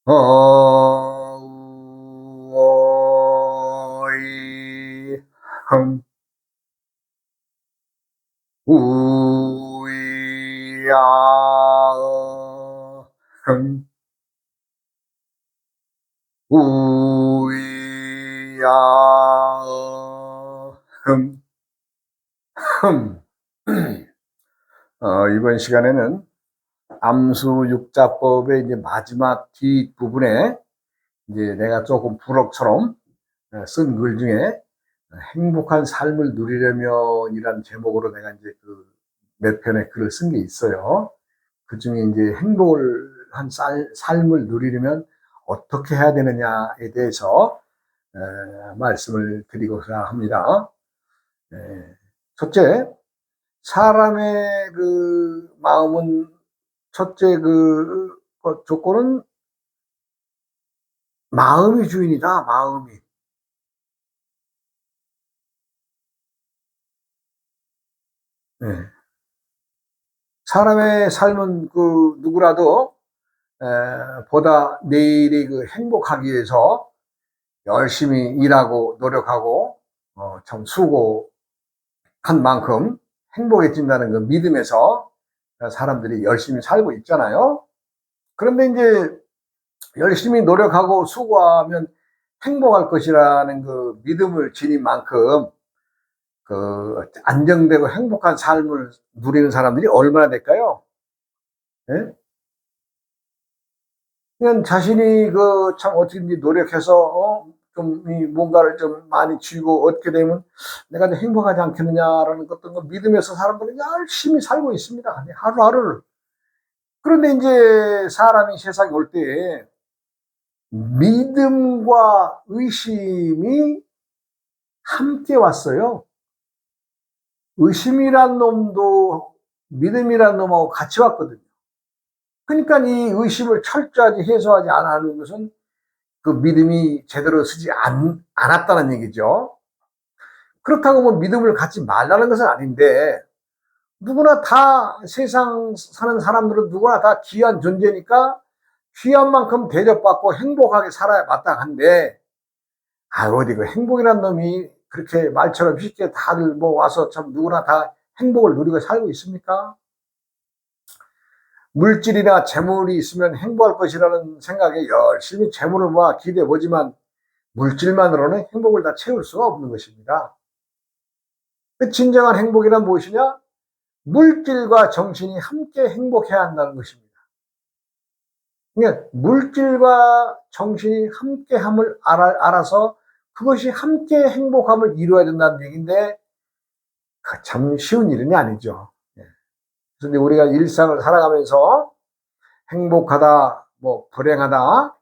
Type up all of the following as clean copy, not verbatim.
어이 흠 우야 흠 우야 흠 흠. 이번 시간에는 암수육자법의 이제 마지막 뒷부분에 이제 내가 조금 부록처럼 쓴 글 중에 행복한 삶을 누리려면이라는 제목으로 내가 이제 그 몇 편의 글을 쓴 게 있어요. 그 중에 이제 행복을 한 삶을 누리려면 어떻게 해야 되느냐에 대해서 말씀을 드리고자 합니다. 첫째, 사람의 그 마음은 첫째 조건은 마음이 주인이다. 마음이. 예. 사람의 삶은 그 누구라도 보다 내일이 그 행복하기 위해서 열심히 일하고 노력하고 참 수고한 만큼 행복해진다는 그 믿음에서 사람들이 열심히 살고 있잖아요. 그런데 이제 열심히 노력하고 수고하면 행복할 것이라는 그 믿음을 지닌 만큼 그 안정되고 행복한 삶을 누리는 사람들이 얼마나 될까요? 예? 그냥 자신이 그 참 어떻게든지 노력해서 좀 뭔가를 좀 많이 쥐고 얻게 되면 내가 좀 행복하지 않겠느냐라는 어떤 거 믿으면서 사람들은 열심히 살고 있습니다. 하루하루를. 그런데 이제 사람이 세상에 올 때 믿음과 의심이 함께 왔어요. 의심이란 놈도 믿음이란 놈하고 같이 왔거든요. 그러니까 이 의심을 철저하게 해소하지 않는 것은 그 믿음이 제대로 서지 않았다는 얘기죠. 그렇다고 뭐 믿음을 갖지 말라는 것은 아닌데, 누구나 다 세상 사는 사람들은 누구나 다 귀한 존재니까 귀한 만큼 대접받고 행복하게 살아야 마땅한데, 어디 그 행복이란 놈이 그렇게 말처럼 쉽게 다들 뭐 와서 참 누구나 다 행복을 누리고 살고 있습니까? 물질이나 재물이 있으면 행복할 것이라는 생각에 열심히 재물을 모아 기대해 보지만 물질만으로는 행복을 다 채울 수가 없는 것입니다. 진정한 행복이란 무엇이냐? 물질과 정신이 함께 행복해야 한다는 것입니다. 그러니까 물질과 정신이 함께함을 알아서 그것이 함께 행복함을 이루어야 된다는 얘기인데 참 쉬운 일은 아니죠. 그런데 우리가 일상을 살아가면서 행복하다, 뭐 불행하다,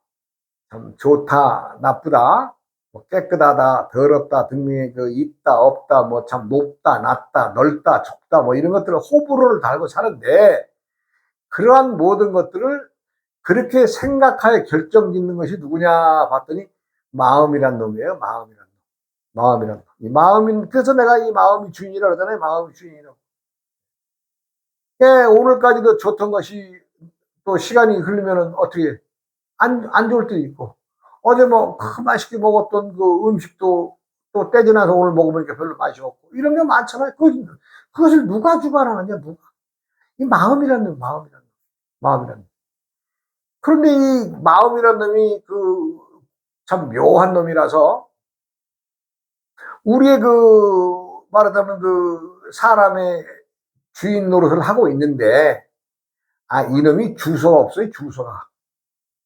참 좋다, 나쁘다, 뭐 깨끗하다, 더럽다 등등의 그 있다, 없다, 뭐 참 높다, 낮다, 넓다, 좁다, 뭐 이런 것들을 호불호를 달고 사는데 그러한 모든 것들을 그렇게 생각하여 결정짓는 것이 누구냐 봤더니 마음이란 놈이에요. 마음이란 놈. 마음이란 놈. 이 마음인 그래서 내가 이 마음이 주인이라고 하잖아요. 마음이 주인이라고. 오늘까지도 좋던 것이 또 시간이 흐르면은 어떻게 안 좋을 때도 있고 어제 뭐 맛있게 먹었던 그 음식도 또 떼지나서 오늘 먹어보니까 별로 맛이 없고 이런 게 많잖아요. 그것을 누가 주관하느냐 누가 이 마음이라는 놈, 마음이라는 놈, 마음이라는 놈. 그런데 이 마음이라는 놈이 그 참 묘한 놈이라서 우리의 그 말하자면 그 사람의 주인 노릇을 하고 있는데 이놈이 주소가 없어요. 주소가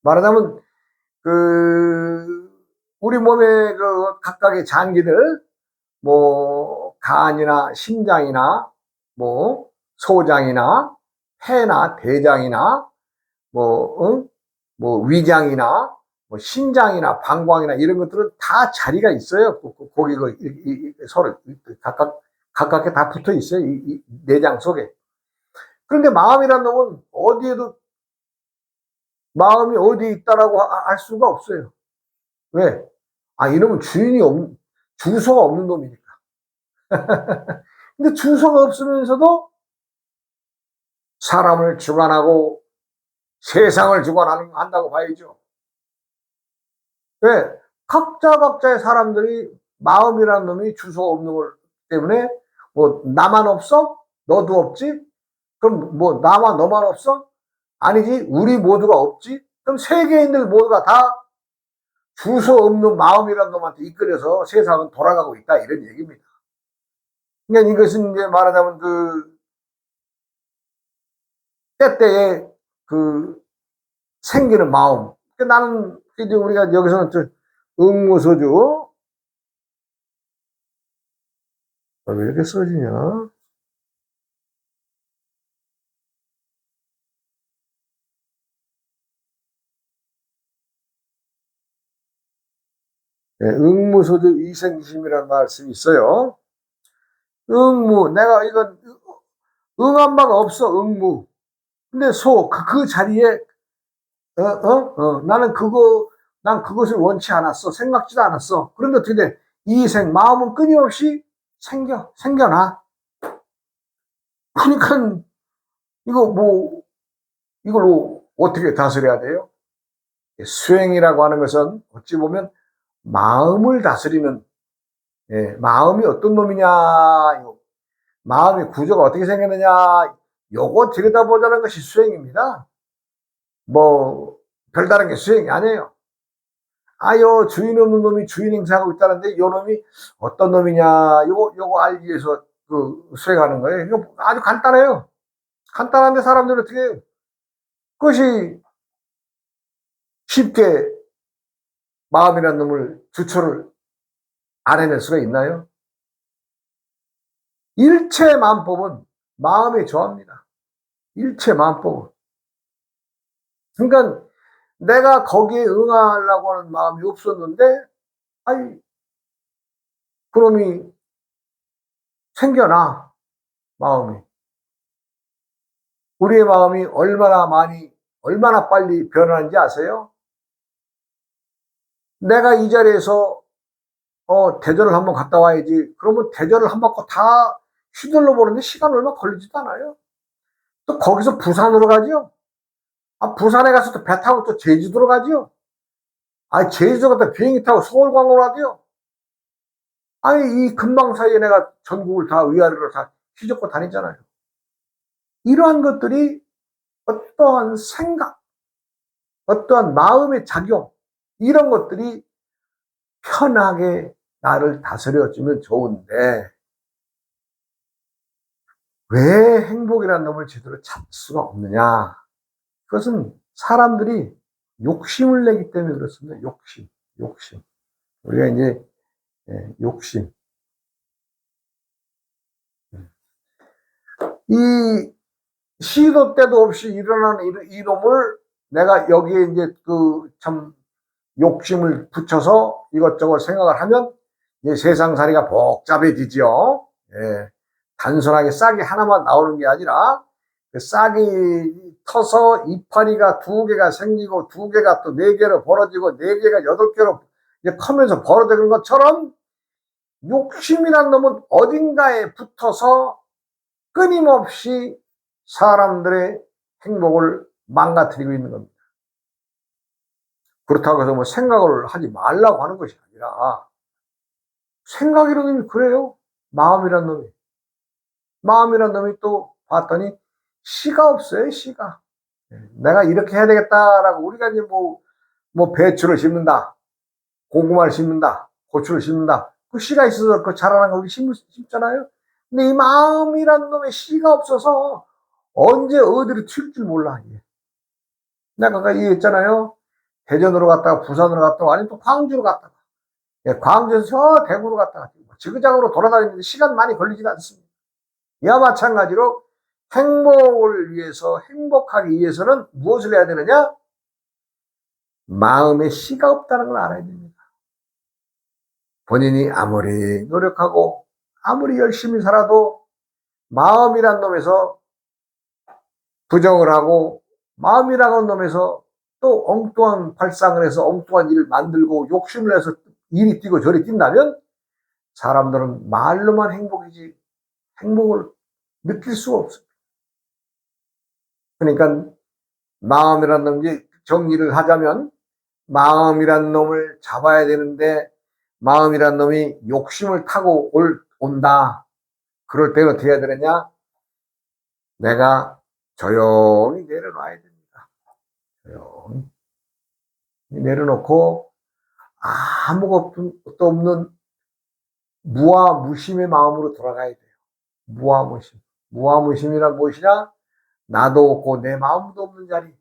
말하자면 그 우리 몸의 그 각각의 장기들 뭐 간이나 심장이나 뭐 소장이나 폐나 대장이나 뭐 위장이나 뭐 신장이나 방광이나 이런 것들은 다 자리가 있어요. 거기 서로 각각에 다 붙어 있어요. 이 내장 속에. 그런데 마음이란 놈은 어디에도 마음이 어디에 있다라고 알 수가 없어요. 왜? 이놈은 주소가 없는 놈이니까. 근데 주소가 없으면서도 사람을 주관하고 세상을 주관한다고 봐야죠. 왜? 각자의 사람들이 마음이라는 놈이 주소 없는 걸 때문에 뭐 나만 없어? 너도 없지? 그럼 뭐 나만 너만 없어? 아니지, 우리 모두가 없지? 그럼 세계인들 모두가 다 주소 없는 마음이라는 놈한테 이끌려서 세상은 돌아가고 있다, 이런 얘기입니다. 그러니까 이것은 이제 말하자면 그 때때에 그 생기는 마음. 그러니까 나는 이제 우리가 여기서는 응무소주 왜 이렇게 써지냐? 네, 응무소주 이생심이라는 말씀이 있어요. 응무, 내가 이건 응한 바가 없어, 응무. 근데 그 자리에 난 그것을 원치 않았어, 생각지도 않았어. 그런데 어떻게 돼? 이생, 마음은 끊임없이 생겨나. 그러니까 이걸 어떻게 다스려야 돼요? 수행이라고 하는 것은 어찌 보면 마음을 다스리는, 마음이 어떤 놈이냐, 마음의 구조가 어떻게 생겼느냐, 요거 들여다보자는 것이 수행입니다. 뭐 별다른 게 수행이 아니에요. 요 주인 없는 놈이 주인 행사하고 있다는데 요 놈이 어떤 놈이냐, 요거 알기 위해서 그 수행하는 거예요. 이거 아주 간단해요. 간단한데 사람들은 어떻게 그것이 쉽게 마음이라는 놈을 주초를 안 해낼 수가 있나요? 일체 만법은 마음에 저합니다. 일체 만법은. 그러니까 내가 거기에 응하려고 하는 마음이 없었는데, 아니, 그놈이 생겨나, 마음이. 우리의 마음이 얼마나 빨리 변하는지 아세요? 내가 이 자리에서, 대전을 한번 갔다 와야지. 그러면 대전을 한 바퀴 다 휘둘러 보는데 시간 얼마 걸리지도 않아요. 또 거기서 부산으로 가죠. 부산에 가서 또 배 타고 또 제주도로 가죠. 제주도 갔다 비행기 타고 서울광으로 가죠. 이 금방 사이에 내가 전국을 다 위아래로 다 휘젓고 다니잖아요. 이러한 것들이 어떠한 생각, 어떠한 마음의 작용, 이런 것들이 편하게 나를 다스려주면 좋은데, 왜 행복이라는 놈을 제대로 찾을 수가 없느냐? 그것은 사람들이 욕심을 내기 때문에 그렇습니다. 욕심. 우리가 이제, 욕심. 이 시도 때도 없이 일어나는 이놈을 내가 여기에 이제 참 욕심을 붙여서 이것저것 생각을 하면 이제 세상살이가 복잡해지죠. 단순하게 싹이 하나만 나오는 게 아니라 그 싹이 터서 이파리가 2개가 생기고 2개가 또 4개로 벌어지고 4개가 8개로 이제 커면서 벌어지는 것처럼 욕심이란 놈은 어딘가에 붙어서 끊임없이 사람들의 행복을 망가뜨리고 있는 겁니다. 그렇다고 해서 뭐 생각을 하지 말라고 하는 것이 아니라, 생각이라는 놈이 그래요. 마음이라는 놈이 또 봤더니 시가 없어요, 시가. 내가 이렇게 해야 되겠다라고, 우리가 이제 뭐 배추를 심는다, 고구마를 심는다, 고추를 심는다. 그 씨가 있어서 그 자라는 거 심잖아요. 근데 이 마음이라는 놈의 씨가 없어서 언제 어디로 튈 줄 몰라. 내가 아까 얘기했잖아요. 대전으로 갔다가 부산으로 갔다가 아니면 또 광주로 갔다가, 광주에서 저 대구로 갔다가 지그작으로 돌아다니는데 시간 많이 걸리지 않습니다. 이와 마찬가지로 행복을 위해서, 행복하기 위해서는 무엇을 해야 되느냐? 마음에 씨가 없다는 걸 알아야 됩니다. 본인이 아무리 노력하고 아무리 열심히 살아도 마음이란 놈에서 부정을 하고, 마음이라는 놈에서 또 엉뚱한 발상을 해서 엉뚱한 일을 만들고 욕심을 해서 이리 뛰고 저리 뛴다면 사람들은 말로만 행복이지 행복을 느낄 수가 없습니다. 그러니까 마음이라는 게 정리를 하자면, 마음이란 놈을 잡아야 되는데 마음이란 놈이 욕심을 타고 온다. 그럴 때는 어떻게 해야 되느냐? 내가 조용히 내려놔야 됩니다. 조용히 내려놓고 아무것도 없는 무아무심의 마음으로 돌아가야 돼요. 무아무심. 무아무심이란 무엇이냐? 나도 없고 내 마음도 없는 자리.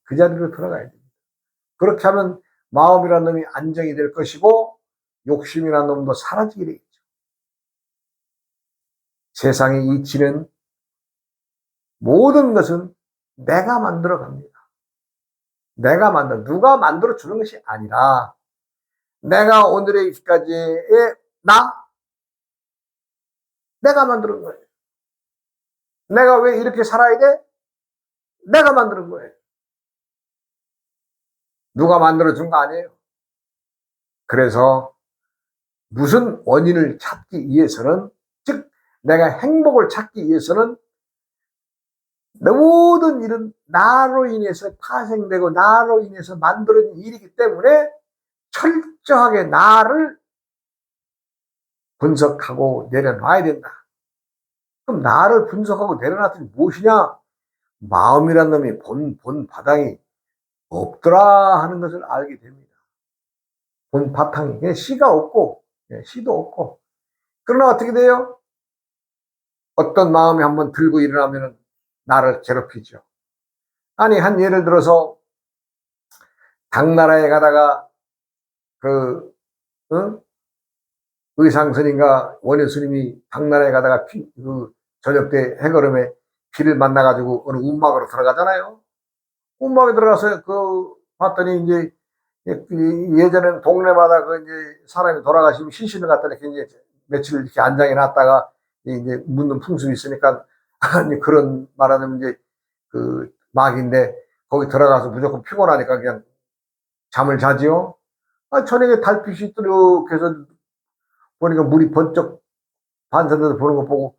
그 자리로 돌아가야 됩니다. 그렇게 하면 마음이란 놈이 안정이 될 것이고 욕심이란 놈도 사라지게 되겠죠. 세상의 이치는 모든 것은 내가 만들어 갑니다. 누가 만들어 주는 것이 아니라 내가 오늘의 이까지의 내가 만드는 거예요. 내가 왜 이렇게 살아야 돼? 내가 만드는 거예요. 누가 만들어 준 거 아니에요. 그래서 무슨 원인을 찾기 위해서는, 즉 내가 행복을 찾기 위해서는 모든 일은 나로 인해서 파생되고 나로 인해서 만들어진 일이기 때문에 철저하게 나를 분석하고 내려놔야 된다. 그럼 나를 분석하고 내려놨더니 무엇이냐? 마음이란 놈이 본 바닥이 없더라 하는 것을 알게 됩니다. 본 바탕이 그냥 씨가 없고 씨도 없고. 그러나 어떻게 돼요? 어떤 마음이 한번 들고 일어나면 나를 괴롭히죠. 아니 한 예를 들어서 당나라에 가다가 의상스님과 원효스님이 당나라에 가다가 저녁 때 해걸음에 비를 만나가지고 어느 운막으로 들어가잖아요. 운막에 들어가서 봤더니 이제 예전에는 동네마다 이제 사람이 돌아가시면 시신을 갖다 이렇게 이제 며칠 이렇게 안장해 놨다가 이제 묻는 풍습이 있으니까 아니 그런 말하자면 이제 막인데 거기 들어가서 무조건 피곤하니까 그냥 잠을 자지요. 저녁에 달빛이 뚜렷해서 보니까 물이 번쩍 반사돼서 보는 거 보고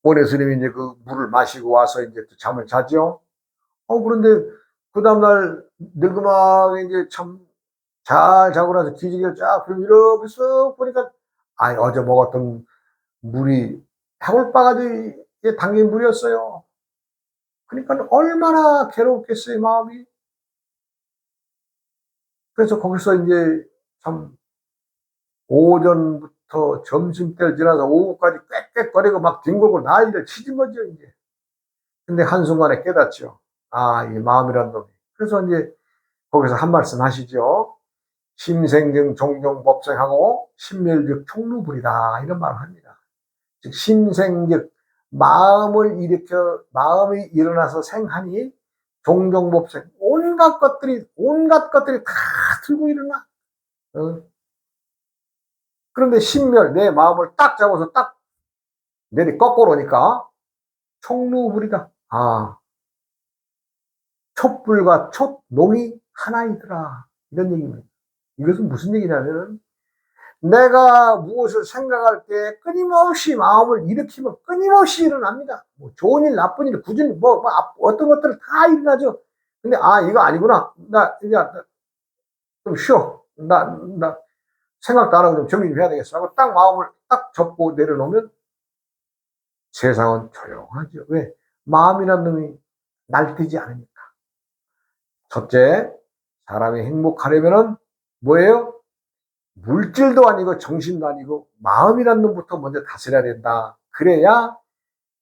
원효 스님이 이제 그 물을 마시고 와서 이제 또 잠을 자죠. 그런데 그 다음날 늙음하게 이제 참 잘 자고 나서 기지개를 쫙 펴고 이렇게 쓱 보니까 어제 먹었던 물이 해골바가지에 담긴 물이었어요. 그러니까 얼마나 괴롭겠어요, 마음이. 그래서 거기서 이제 참 오전부터 점심때를 지나서 오후까지 꽥꽥거리고 막 뒹굴고 난리를 치진 거죠, 이제. 근데 한순간에 깨닫죠. 이 마음이란 놈이. 그래서 이제 거기서 한 말씀 하시죠. 심생증 종종법생하고 심멸즉 총루불이다. 이런 말을 합니다. 즉, 심생즉 마음이 일어나서 생하니 종종법생 온갖 것들이 다 들고 일어나. 그런데 심멸, 내 마음을 딱 잡아서 딱 내리 꺾어놓으니까 총루불이다. 촛불과 촛농이 하나이더라. 이런 얘기입니다. 이것은 무슨 얘기냐면 내가 무엇을 생각할 때 끊임없이 마음을 일으키면 끊임없이 일어납니다. 좋은 일, 나쁜 일, 굳은 일, 어떤 것들을 다 일어나죠. 근데 이거 아니구나. 나 좀 쉬어. 나 생각도 안 하고 좀 정리 좀 해야 되겠어 하고 딱 마음을 딱 접고 내려놓으면 세상은 조용하죠. 왜? 마음이란 놈이 날뛰지 않으니까. 첫째, 사람이 행복하려면은 뭐예요? 물질도 아니고 정신도 아니고 마음이란 놈부터 먼저 다스려야 된다. 그래야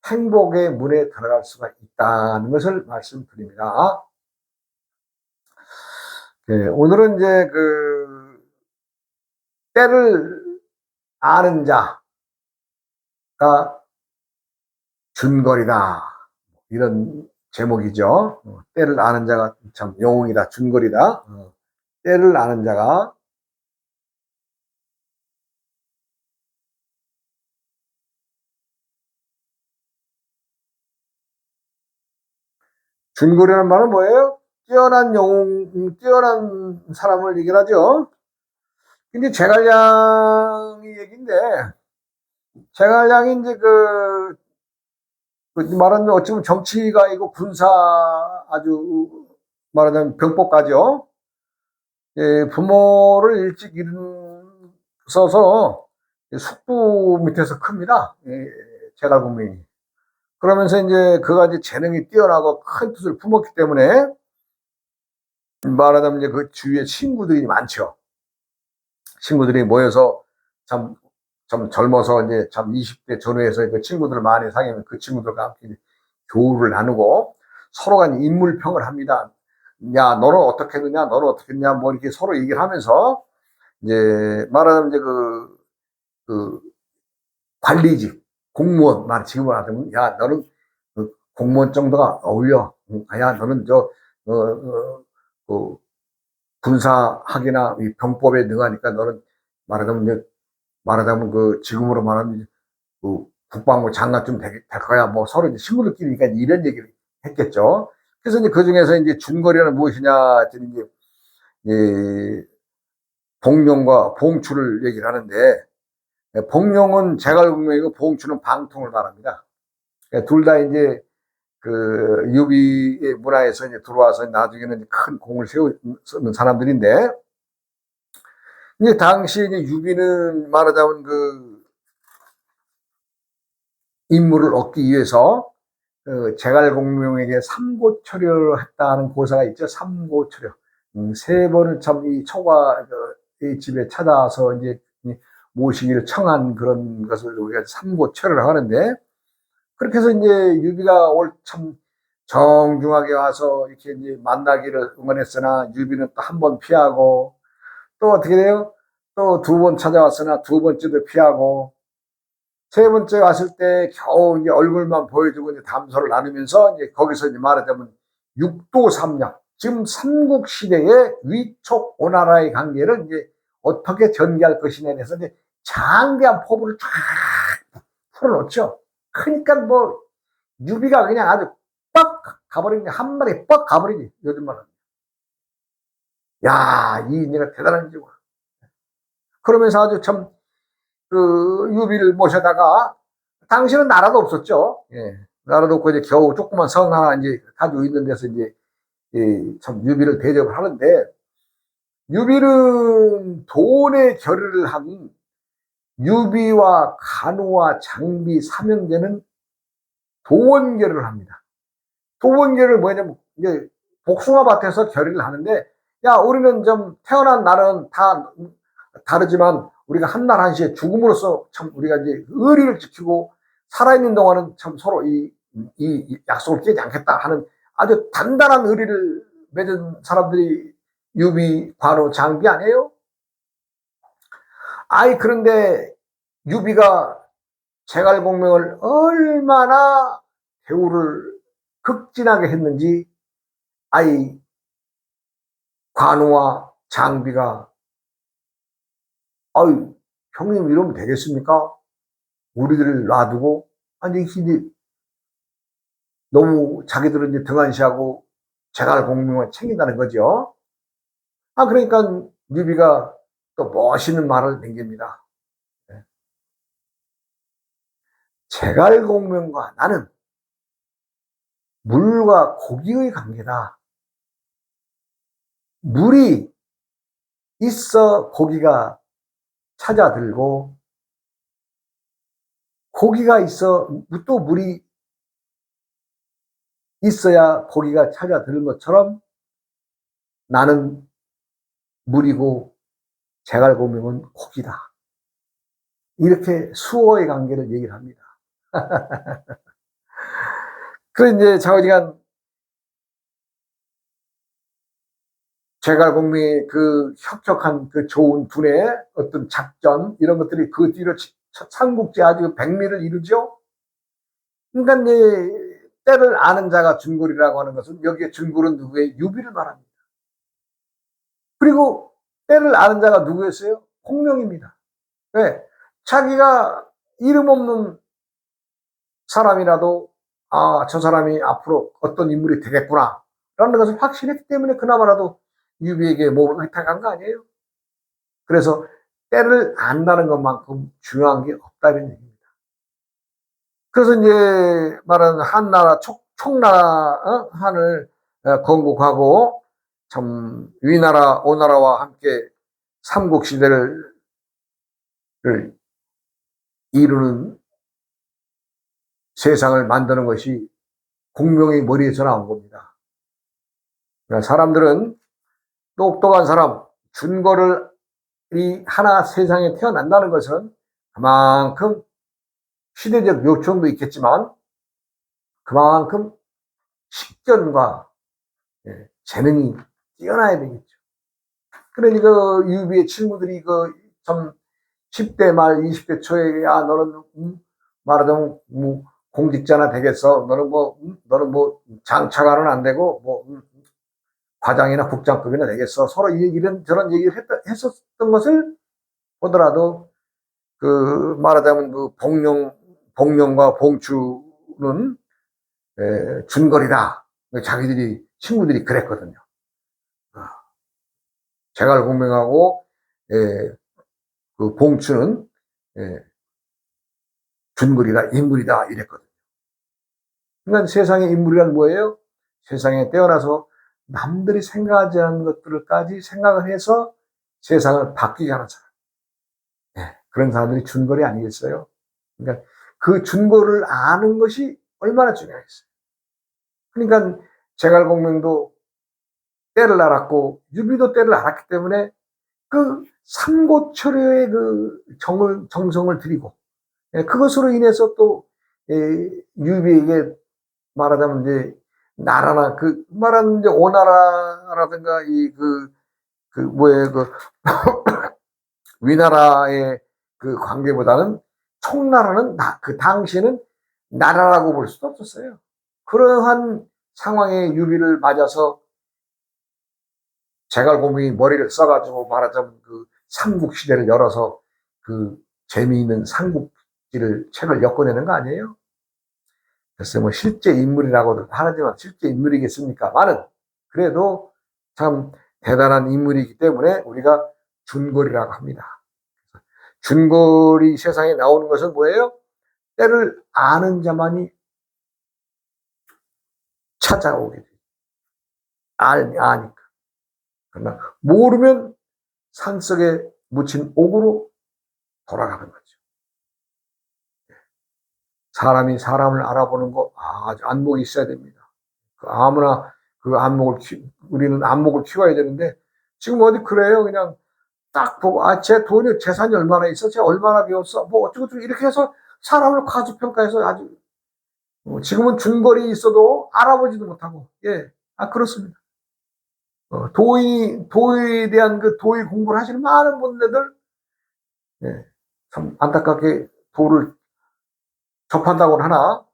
행복의 문에 들어갈 수가 있다는 것을 말씀드립니다. 오늘은 이제 때를 아는 자가 준거리다. 이런 제목이죠. 때를 아는 자가 참 영웅이다. 준거리다. 때를 아는 자가 준거리라는 말은 뭐예요? 뛰어난 영웅, 뛰어난 사람을 얘기하죠. 근데 제갈량이 얘기인데, 제갈량이 이제 말하면 어찌 보면 정치가이고 군사 아주 말하자면 병법가죠. 부모를 일찍 잃어서 숙부 밑에서 큽니다. 제갈공명이. 그러면서 이제 그가 이제 재능이 뛰어나고 큰 뜻을 품었기 때문에 말하자면 이제 그 주위에 친구들이 많죠. 친구들이 모여서 참 젊어서 이제 참 20대 전후에서 그 친구들을 많이 사귀면 그 친구들과 함께 교류를 나누고 서로가 인물평을 합니다. 야, 너는 어떻게 했느냐, 너는 어떻게 했냐, 뭐 이렇게 서로 얘기를 하면서 이제 말하자면 이제 그 관리직, 공무원, 지금으로 하자면, 야, 너는 그 공무원 정도가 어울려. 야, 너는 그 군사학이나 이 병법에 능하니까 너는 말하자면 그 지금으로 말하면 그 국방부 장관쯤 될 거야. 뭐 서로 이제 친구들끼리니까 이런 얘기를 했겠죠. 그래서 이제 그 중에서 이제 중거리는 무엇이냐 했더니 이제 봉룡과 봉추를 얘기를 하는데, 봉룡은 제갈공명이고 봉추는 방통을 말합니다. 둘 다 이제 그 유비의 문화에서 이제 들어와서 나중에는 큰 공을 세우는 사람들인데, 이제 당시 이제 유비는 말하자면 그 임무를 얻기 위해서 그 제갈공명에게 삼고초려를 했다는 고사가 있죠. 삼고초려. 세 번을 참 이 초가의 집에 찾아서 이제 모시기를 청한 그런 것을 우리가 삼고초려를 하는데, 그렇게 해서 이제 유비가 올 참 정중하게 와서 이렇게 이제 만나기를 응원했으나 유비는 또 한 번 피하고, 또 어떻게 돼요? 또 두 번 찾아왔으나 두 번째도 피하고, 세 번째 왔을 때 겨우 이제 얼굴만 보여주고 이제 담소를 나누면서 이제 거기서 이제 말하자면 육도삼약, 지금 삼국시대의 위촉 오나라의 관계를 이제 어떻게 전개할 것이냐에 대해서 이제 장대한 포부를 쫙 풀어놓죠. 그러니까 뭐 유비가 그냥 아주 뻑 가버리니, 한 마리 뻑 가버리니, 요즘 말은. 야, 이 인재가 대단한 지구나. 그러면서 아주 참 그 유비를 모셔다가, 당시는 나라도 없었죠. 예. 나라도 없고 이제 겨우 조그만 성 하나 이제 가지고 있는 데서 이제 참 유비를 대접을 하는데, 유비는 돈의 결의를 한 유비와 간우와 장비 삼형제는 도원결을 합니다. 도원결을 뭐냐면 이제 복숭아 밭에서 결의를 하는데, 야, 우리는 좀 태어난 날은 다 다르지만 우리가 한날 한시에 죽음으로써 참 우리가 이제 의리를 지키고 살아있는 동안은 참 서로 이 약속을 깨지 않겠다 하는 아주 단단한 의리를 맺은 사람들이 유비, 관우, 장비 아니에요? 그런데 유비가 제갈공명을 얼마나 대우를 극진하게 했는지, 관우와 장비가, 형님 이러면 되겠습니까? 우리들을 놔두고, 이제 너무 자기들은 이제 등한시하고 제갈공명을 챙긴다는 거죠. 그러니까 유비가 또 멋있는 말을 남깁니다. 제갈공명과 나는 물과 고기의 관계다. 물이 있어 고기가 찾아들고, 고기가 있어 또 물이 있어야 고기가 찾아드는 것처럼 나는 물이고 제갈공명은 고기다. 이렇게 수어의 관계를 얘기를 합니다. 그래서 이제 자우지간 제갈공명의 그 혁혁한 그 좋은 분의 어떤 작전, 이런 것들이 그 뒤로 삼국지 아주 백미를 이루죠. 그러니까 이제 때를 아는 자가 준골이라고 하는 것은, 여기에 준골은 누구의? 유비를 말합니다. 그리고 때를 아는 자가 누구였어요? 공명입니다. 왜? 자기가 이름 없는 사람이라도 저 사람이 앞으로 어떤 인물이 되겠구나 라는 것을 확신했기 때문에 그나마라도 유비에게 몸을 의탁한 거 아니에요? 그래서 때를 안다는 것만큼 중요한 게 없다는 얘기입니다. 그래서 이제 말하는 한나라 총나라 한을 건국하고 참 위나라 오나라와 함께 삼국시대를 이루는 세상을 만드는 것이 공명의 머리에서 나온 겁니다. 그러니까 사람들은 똑똑한 사람, 준거를이 하나 세상에 태어난다는 것은 그만큼 시대적 요청도 있겠지만 그만큼 식견과 재능이 뛰어나야 되겠죠. 그러니 유비의 친구들이 참 10대 말 20대 초에 야 너는 말하자면 공직자나 되겠어. 너는 장차관은 안 되고 과장이나 국장급이나 되겠어. 서로 이런 저런 얘기를 했었던 것을 보더라도 말하자면 봉룡과 봉추는 준거리다. 친구들이 그랬거든요. 제갈공명하고 봉추는 준거리다, 인물이다 이랬거든요. 그러니까 세상의 인물이란 뭐예요? 세상에 태어나서 남들이 생각하지 않는 것들까지 생각을 해서 세상을 바뀌게 하는 사람. 그런 사람들이 준거리 아니겠어요? 그러니까 그 준거를 아는 것이 얼마나 중요하겠어요. 그러니까 제갈공명도 때를 알았고 유비도 때를 알았기 때문에 삼고초려의 정성을 들이고 그것으로 인해서 또 유비에게 말하자면 이제 나라나 말하는 이제 오나라라든가 위나라의 관계보다는 총나라는 그 당시에는 나라라고 볼 수도 없었어요. 그러한 상황에 유비를 맞아서 제갈공명이 머리를 써가지고 말하자면 삼국시대를 열어서 재미있는 삼국지를 책을 엮어내는 거 아니에요? 글쎄 실제 인물이라고도 하지만 실제 인물이겠습니까?많은 그래도 참 대단한 인물이기 때문에 우리가 준거리라고 합니다. 준거리 세상에 나오는 것은 뭐예요? 때를 아는 자만이 찾아오게 돼요. 아니까. 그러나 모르면 산속에 묻힌 옥으로 돌아가는 거죠. 사람이 사람을 알아보는 거 아주 안목이 있어야 됩니다. 아무나 우리는 안목을 키워야 되는데 지금 어디 그래요? 그냥 딱 보고 쟤 재산이 얼마나 있어? 쟤 얼마나 배웠어? 어쩌고 이렇게 해서 사람을 과소평가해서 아주 지금은 준거리 있어도 알아보지도 못하고 그렇습니다. 도의에 대한 도의 공부를 하시는 많은 분들 참 안타깝게 도를 접한다고는 하나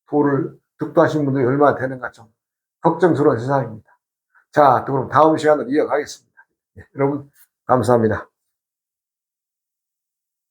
도를 득도하신 분들이 얼마나 되는가 좀 걱정스러운 세상입니다. 자, 그럼 다음 시간으로 이어가겠습니다. 여러분 감사합니다.